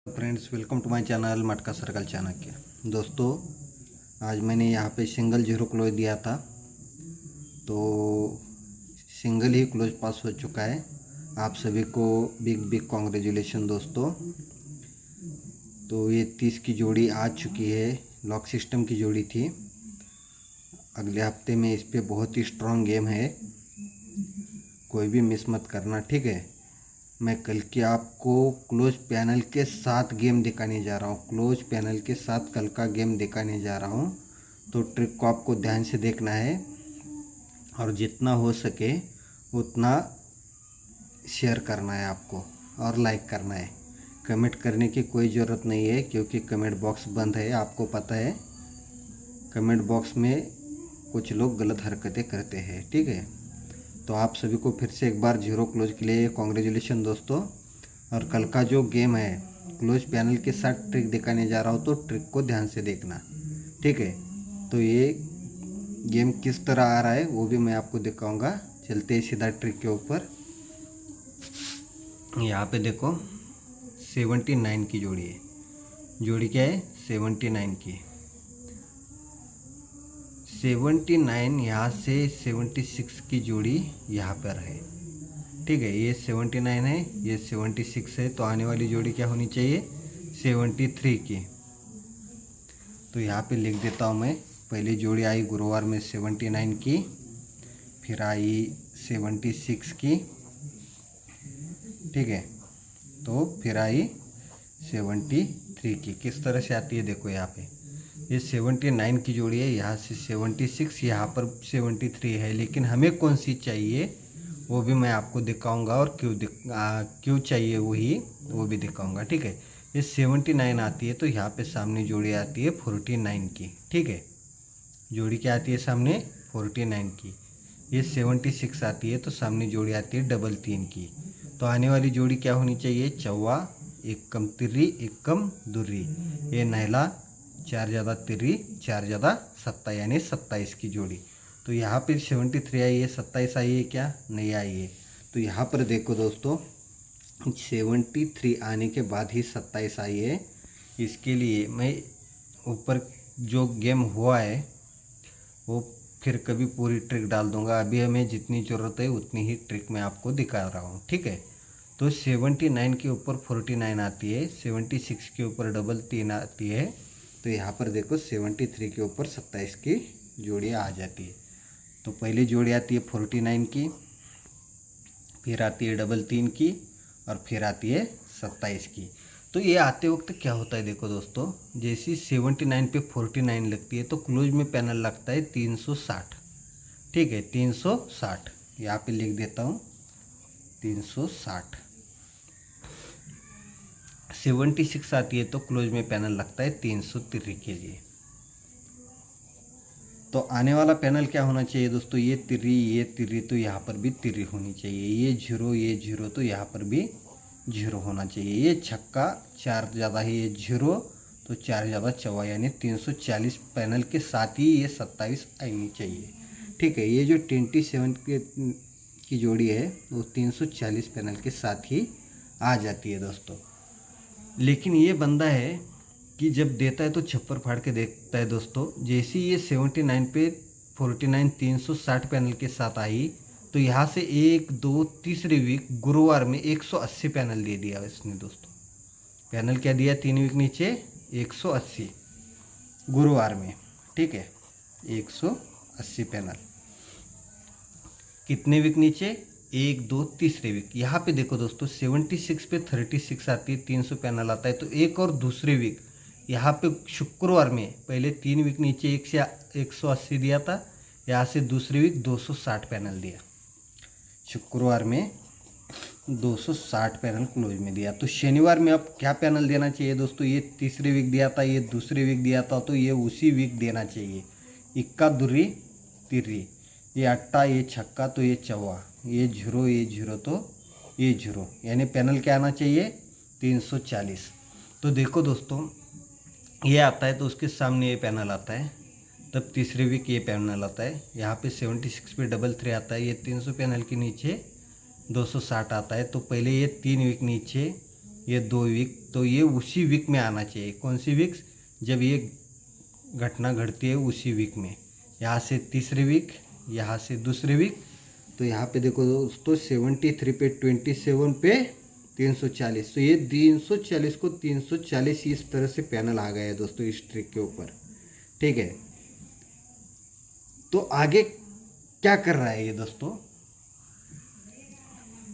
Friends, welcome to my channel Matka circle Chanakya. दोस्तों, आज मैंने यहाँ पे सिंगल जीरो क्लोज दिया था, तो सिंगल ही क्लोज पास हो चुका है। आप सभी को बिग बिग कॉन्ग्रेचुलेशन दोस्तों। तो ये 30 की जोड़ी आ चुकी है। लॉक सिस्टम की जोड़ी थी। अगले हफ्ते में इस पे बहुत ही स्ट्रॉन्ग गेम है, कोई भी मिस मत करना, ठीक है। मैं कल के आपको क्लोज पैनल के साथ गेम दिखाने जा रहा हूँ। क्लोज पैनल के साथ कल का गेम दिखाने जा रहा हूँ, तो ट्रिक को आपको ध्यान से देखना है और जितना हो सके उतना शेयर करना है आपको और लाइक करना है। कमेंट करने की कोई ज़रूरत नहीं है, क्योंकि कमेंट बॉक्स बंद है। आपको पता है, कमेंट बॉक्स में कुछ लोग गलत हरकतें करते हैं, ठीक है। तो आप सभी को फिर से एक बार जीरो क्लोज के लिए कॉन्ग्रेचुलेशन दोस्तों। और कल का जो गेम है क्लोज पैनल के साथ ट्रिक दिखाने जा रहा हूँ, तो ट्रिक को ध्यान से देखना, ठीक है। तो ये गेम किस तरह आ रहा है वो भी मैं आपको दिखाऊंगा। चलते हैं सीधा ट्रिक के ऊपर। यहाँ पे देखो 79 की जोड़ी है। जोड़ी क्या है? 79 की। 79 यहाँ से 76 की जोड़ी यहाँ पर है, ठीक है। ये 79 है, ये 76 है, तो आने वाली जोड़ी क्या होनी चाहिए? 73 की। तो यहाँ पे लिख देता हूँ मैं। पहली जोड़ी आई गुरुवार में 79 की, फिर आई 76 की, ठीक है। तो फिर आई 73 की। किस तरह से आती है देखो, यहाँ पे ये 79 की जोड़ी है, यहाँ से 76, यहाँ पर 73 है। लेकिन हमें कौन सी चाहिए वो भी मैं आपको दिखाऊंगा, और क्यों चाहिए वो भी दिखाऊंगा, ठीक है। ये 79 आती है, तो यहाँ पे सामने जोड़ी आती है 49 की, ठीक है। जोड़ी क्या आती है सामने? 49 की। ये 76 आती है, तो सामने जोड़ी आती है 3 की। तो आने वाली जोड़ी क्या होनी चाहिए? चौवा, एक कम तिर्री, एक कम दुर्री। ये नहला, 4 ज़्यादा तिर्री, 4 ज़्यादा सत्ता, यानी 27 की जोड़ी। तो यहाँ पर 73 आई है, 27 आई है क्या? नहीं आई है। तो यहाँ पर देखो दोस्तों, 73 आने के बाद ही 27 आई है। इसके लिए मैं ऊपर जो गेम हुआ है वो फिर कभी पूरी ट्रिक डाल दूंगा। अभी हमें जितनी ज़रूरत है उतनी ही ट्रिक मैं आपको दिखा रहा हूँ, ठीक है। तो 79 के ऊपर 49 आती है, 76 के ऊपर 3 आती है। तो यहाँ पर देखो 73 के ऊपर 27 की जोड़ी आ जाती है। तो पहली जोड़ी आती है 49 की, फिर आती है 3 की, और फिर आती है 27 की। तो ये आते वक्त क्या होता है देखो दोस्तों, जैसी 79 पे 49 लगती है तो क्लोज में पैनल लगता है 360, ठीक है। 360 यहाँ पे लिख देता हूँ, 360। 76 आती है तो क्लोज में पैनल लगता है 303 के लिए। तो आने वाला पैनल क्या होना चाहिए दोस्तों? ये तिर्री, तो यहाँ पर भी तिर्री होनी चाहिए। ये जीरो, तो यहाँ पर भी जीरो होना चाहिए। ये छक्का, 4 ज़्यादा है, ये जीरो, तो 4 ज़्यादा चौवा, यानी 340 पैनल के साथ ही ये 27 आनी चाहिए, ठीक है। ये जो 27 की जोड़ी है वो 340 पैनल के साथ ही आ जाती है दोस्तों। लेकिन ये बंदा है कि जब देता है तो छप्पर फाड़ के देखता है दोस्तों। जैसे ये 79 पे 49 360 पैनल के साथ आई, तो यहाँ से 1 2 तीसरे वीक गुरुवार में 180 पैनल दे दिया इसने दोस्तों। पैनल क्या दिया? 3 वीक नीचे 180 गुरुवार में, ठीक है। 180 पैनल कितने वीक नीचे? 1 2 तीसरे वीक। यहाँ पे देखो दोस्तों 76 पे 36 आती है, 300 पैनल आता है। तो एक और दूसरे वीक यहाँ पे शुक्रवार में पहले 3 वीक नीचे 1 से 180 दिया था, यहाँ से दूसरे वीक 260 पैनल दिया। शुक्रवार में 260 पैनल क्लोज में दिया। तो शनिवार में अब क्या पैनल देना चाहिए दोस्तों? ये तीसरे वीक दिया था, ये दूसरे वीक दिया था, तो ये उसी वीक देना चाहिए। इक्का दुर्री तिर्री, ये अट्टा, ये छक्का, तो ये चौवा, ये जीरो, तो ये जीरो, यानी पैनल क्या आना चाहिए? 340। तो देखो दोस्तों, ये आता है तो उसके सामने ये पैनल आता है, तब तीसरे वीक ये पैनल आता है। यहाँ पे 76 पे 3 आता है, ये 300 पैनल के नीचे 260 आता है। तो पहले ये 3 वीक नीचे ये 2 वीक, तो ये उसी वीक में आना चाहिए। कौन सी वीक? जब ये घटना घटती है उसी वीक में। यहाँ से तीसरे वीक, यहाँ से दूसरे वीक। तो यहाँ पे देखो दोस्तों 73 पे 27 पे 340, तो ये 340 को 340 इस तरह से पैनल आ गया है दोस्तों इस ट्रिक के ऊपर। ठीक है, तो आगे क्या कर रहा है ये दोस्तों?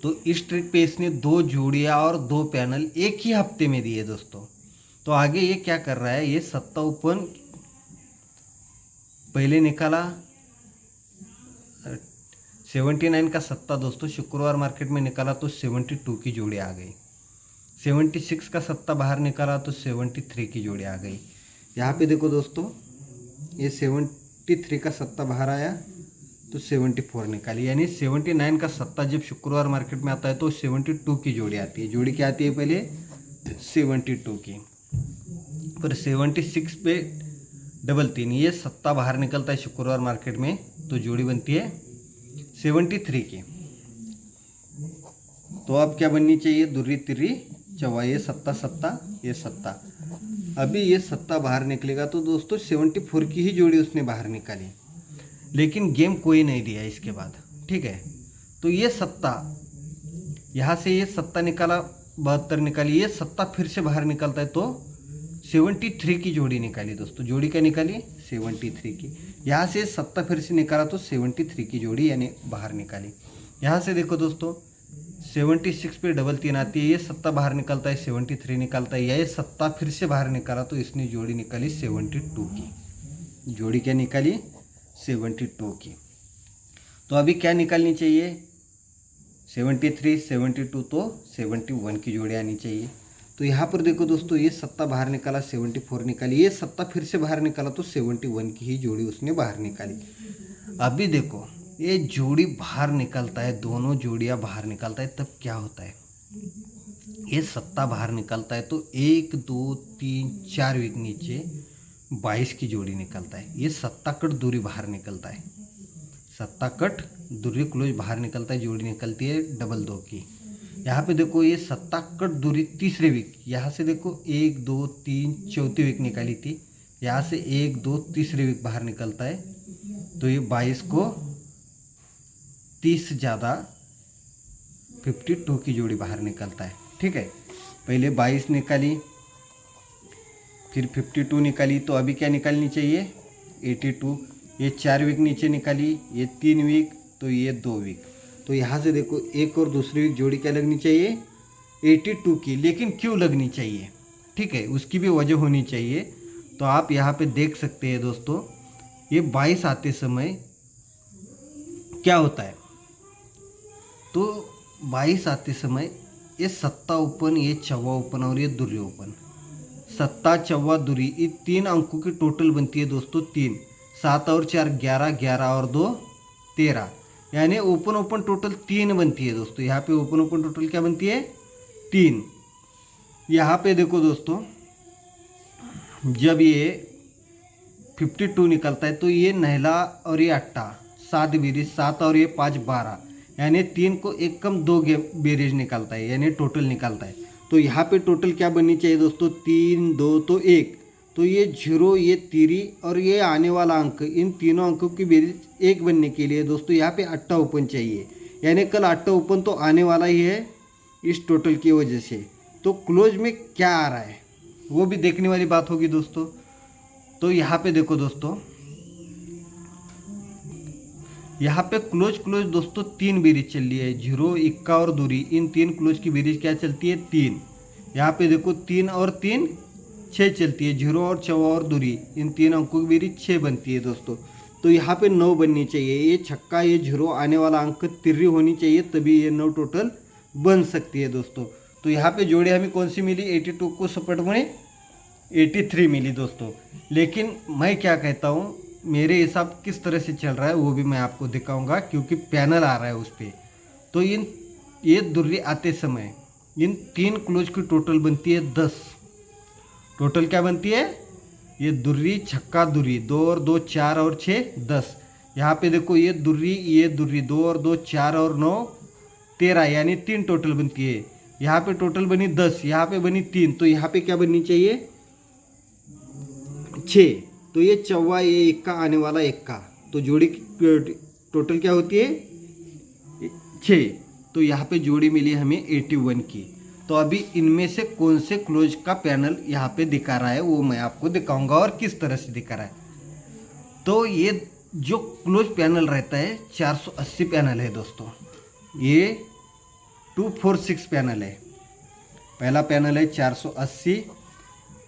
तो इस ट्रिक पे इसने 2 जोड़ियाँ और 2 पैनल एक ही हफ्ते में दिए दोस्तों। तो आगे ये क्या कर रहा है? ये सत्ता ओपन पहले निकाला, 79 का सत्ता दोस्तों शुक्रवार मार्केट में निकाला तो 72 की जोड़ी आ गई। 76 का सत्ता बाहर निकाला तो 73 की जोड़ी आ गई। यहाँ पे देखो दोस्तों ये 73 का सत्ता बाहर आया तो 74 निकाली, यानी 79 का सत्ता जब शुक्रवार मार्केट में आता है तो 72 की जोड़ी आती है। जोड़ी क्या आती है? पहले 72 की, पर 76 पे डबल 3, ये सत्ता बाहर निकलता है शुक्रवार मार्केट में तो जोड़ी बनती है 73 की। तो अब क्या बननी चाहिए? दुर्री तिर्री चौवा, ये सत्ता सत्ता, ये सत्ता। अभी ये सत्ता बाहर निकलेगा तो दोस्तों 74 की ही जोड़ी उसने बाहर निकाली, लेकिन गेम कोई नहीं दिया इसके बाद। ठीक है, तो ये सत्ता यहाँ से ये सत्ता निकाला, 72 निकाली, ये सत्ता फिर से बाहर निकलता है तो 73 की जोड़ी निकाली दोस्तों। जोड़ी क्या निकाली? 73 की। यहाँ से सत्ता फिर से निकाला तो 73 की जोड़ी यानी बाहर निकाली। यहाँ से देखो दोस्तों 76 पे डबल 3 आती है, ये सत्ता बाहर निकलता है 73 निकालता है, ये सत्ता फिर से बाहर निकाला तो इसने जोड़ी निकाली 72 की। जोड़ी क्या निकाली? 72 की। तो अभी क्या निकालनी चाहिए? 73, 72, तो 71 की जोड़ी आनी चाहिए। तो यहाँ पर देखो दोस्तों ये सत्ता बाहर निकाला 74 निकाली, ये सत्ता फिर से बाहर निकाला तो 71 की ही जोड़ी उसने बाहर निकाली। अभी देखो ये जोड़ी बाहर निकलता है, दोनों जोड़ियाँ बाहर निकलता है, तब क्या होता है? ये सत्ता बाहर निकलता है तो 1 2 3 4 वीक नीचे 22 की जोड़ी निकलता है। ये सत्ता कट दूरी बाहर निकलता है, सत्ता कट दूरी क्लोज बाहर निकलता है, जोड़ी निकलती है डबल 2 की। यहाँ पे देखो ये सत्ता कट दूरी तीसरे वीक, यहाँ से देखो 1 2 3 चौथी वीक निकाली थी, यहाँ से 1 2 तीसरे वीक बाहर निकलता है तो ये 22 को 30 ज़्यादा 52 की जोड़ी बाहर निकलता है। ठीक है, पहले 22 निकाली फिर 52 निकाली, तो अभी क्या निकालनी चाहिए? 82। ये 4 वीक नीचे निकाली, ये 3 वीक, तो ये 2 वीक। तो यहाँ से देखो एक और दूसरी वीक जोड़ी क्या लगनी चाहिए? 82 की। लेकिन क्यों लगनी चाहिए? ठीक है, उसकी भी वजह होनी चाहिए। तो आप यहाँ पे देख सकते हैं दोस्तों ये 22 आते समय क्या होता है? तो 22 आते समय ये सत्ता ओपन, ये चौवा ओपन और ये दुर्री ओपन, सत्ता चौवा दुर्री, ये 3 अंकों की टोटल बनती है दोस्तों 3, 7 और 4 11, 11 और 2 13, यानी ओपन ओपन टोटल 3 बनती है दोस्तों। यहाँ पे ओपन ओपन टोटल क्या बनती है? 3। यहाँ पे देखो दोस्तों जब ये 52 निकलता है तो ये नहला और ये अट्टा 7 बेरीज, 7 और ये 5 12, यानी 3 को एक कम 2 बेरीज निकालता है, यानी टोटल निकालता है। तो यहाँ पे टोटल क्या बननी चाहिए दोस्तों? 3 2 तो 1, तो ये 0, ये तिरी और ये आने वाला अंक, इन तीनों अंकों की बेरीज 1 बनने के लिए दोस्तों यहाँ पे अट्टा ओपन चाहिए, यानी कल अट्टा ओपन तो आने वाला ही है इस टोटल की वजह से। तो क्लोज में क्या आ रहा है वो भी देखने वाली बात होगी दोस्तों। तो यहाँ पे देखो दोस्तों, यहाँ पे क्लोज क्लोज दोस्तों 3 बेरीज चल रही है, 0 1 और दूरी, इन 3 क्लोज की बेरीज क्या चलती है? 3। यहाँ पे देखो 3 और 3 6 चलती है, 0 और 4 और दूरी, इन 3 अंकों की बेरीज 6 बनती है दोस्तों। तो यहाँ पे 9 बननी चाहिए, ये छक्का ये 0 आने वाला अंक तिर्री होनी चाहिए, तभी ये 9 टोटल बन सकती है दोस्तों। तो यहाँ पे जोड़ी हमें कौन सी मिली? 82 को सपोर्ट में 83 मिली दोस्तों। लेकिन मैं क्या कहता हूँ, मेरे हिसाब किस तरह से चल रहा है वो भी मैं आपको दिखाऊंगा, क्योंकि पैनल आ रहा है उस पर। तो ये दुर्री आते समय इन 3 क्लोज की टोटल बनती है 10। टोटल क्या बनती है? ये दुर्री छक्का दुर्री, 2 और 2 4 और 6 10। यहाँ पे देखो ये दुर्री 2 और 2 4 और 9 13, यानी 3 टोटल बनती है। यहाँ पे टोटल बनी 10, यहाँ पे बनी 3, तो यहाँ पे क्या बननी चाहिए 6। तो ये चौवा, ये इक्का आने वाला इक्का, तो जोड़ी टोटल क्या होती है 6। तो यहाँ पे जोड़ी मिली हमें 81 की। तो अभी इनमें से कौन से क्लोज का पैनल यहाँ पे दिखा रहा है वो मैं आपको दिखाऊंगा और किस तरह से दिखा रहा है। तो ये जो क्लोज पैनल रहता है 480 पैनल है दोस्तों, ये 246 पैनल है। पहला पैनल है 480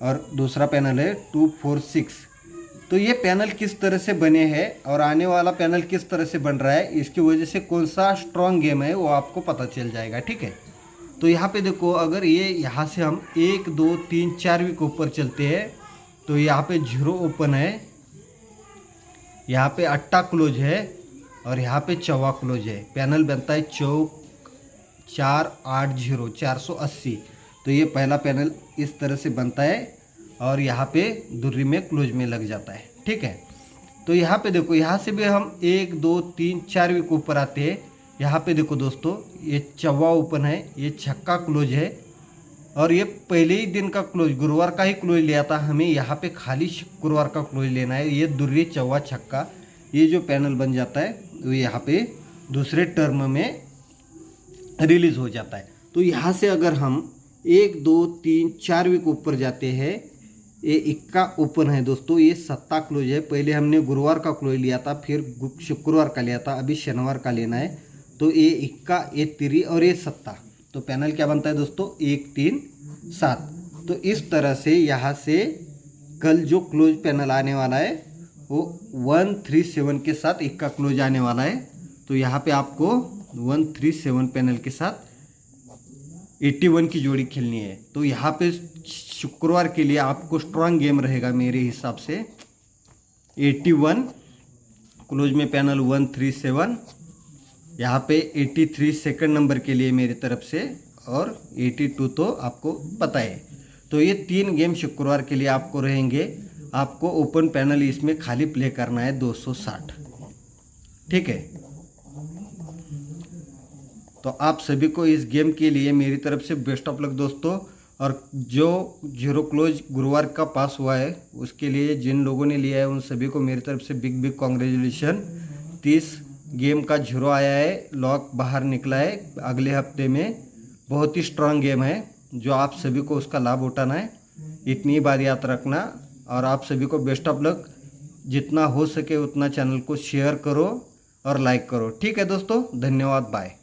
और दूसरा पैनल है 246। तो ये पैनल किस तरह से बने हैं और आने वाला पैनल किस तरह से बन रहा है, इसकी वजह से कौन सा स्ट्रॉन्ग गेम है वो आपको पता चल जाएगा, ठीक है। तो यहाँ पे देखो, अगर ये यहाँ से हम 1 2 3 4 वीक ऊपर चलते हैं तो यहाँ पे 0 ओपन है, यहाँ पे 8 क्लोज है और यहाँ पे 4 क्लोज है। पैनल बनता है 480 480। तो ये पहला पैनल इस तरह से बनता है और यहाँ पे दुर्री में क्लोज में लग जाता है, ठीक है। तो यहाँ पे देखो, यहाँ से भी हम 1 2 3 4 वीक ऊपर आते हैं। यहाँ पे देखो दोस्तों, ये 4 ओपन है, ये 6 क्लोज है और ये पहले ही दिन का क्लोज, गुरुवार का ही क्लोज लिया था हमें। यहाँ पे खाली शुक्रवार का क्लोज लेना है। ये दुर्री 4 6 ये जो पैनल बन जाता है वो यहाँ पे दूसरे टर्म में रिलीज हो जाता है। तो यहाँ से अगर हम 1 2 3 4 वीक ऊपर जाते हैं, ये इक्का ओपन है दोस्तों, ये 7 क्लोज है। पहले हमने गुरुवार का क्लोज लिया था, फिर शुक्रवार का लिया था, अभी शनिवार का लेना है। तो ये इक्का, ये 3 और ये 7, तो पैनल क्या बनता है दोस्तों 1 3 7। तो इस तरह से यहाँ से कल जो क्लोज पैनल आने वाला है वो 137 के साथ इक्का क्लोज आने वाला है। तो यहाँ पे आपको 137 पैनल के साथ 81 की जोड़ी खेलनी है। तो यहाँ पे शुक्रवार के लिए आपको स्ट्रांग गेम रहेगा मेरे हिसाब से 81 क्लोज में पैनल 137, यहाँ पे 83 सेकंड नंबर के लिए मेरी तरफ से, और 82 तो आपको पता है। तो ये 3 गेम शुक्रवार के लिए आपको रहेंगे। आपको ओपन पैनल इसमें खाली प्ले करना है 260, ठीक है। तो आप सभी को इस गेम के लिए मेरी तरफ से बेस्ट ऑफ लक दोस्तों। और जो 0 क्लोज गुरुवार का पास हुआ है उसके लिए जिन लोगों ने लिया है उन सभी को मेरी तरफ से बिग बिग कॉन्ग्रेचुलेशन। 30 गेम का 0 आया है, लॉक बाहर निकला है अगले हफ्ते में। बहुत ही स्ट्रांग गेम है जो आप सभी को उसका लाभ उठाना है। इतनी बार याद रखना और आप सभी को बेस्ट ऑफ लक। जितना हो सके उतना चैनल को शेयर करो और लाइक करो, ठीक है दोस्तों। धन्यवाद, बाय।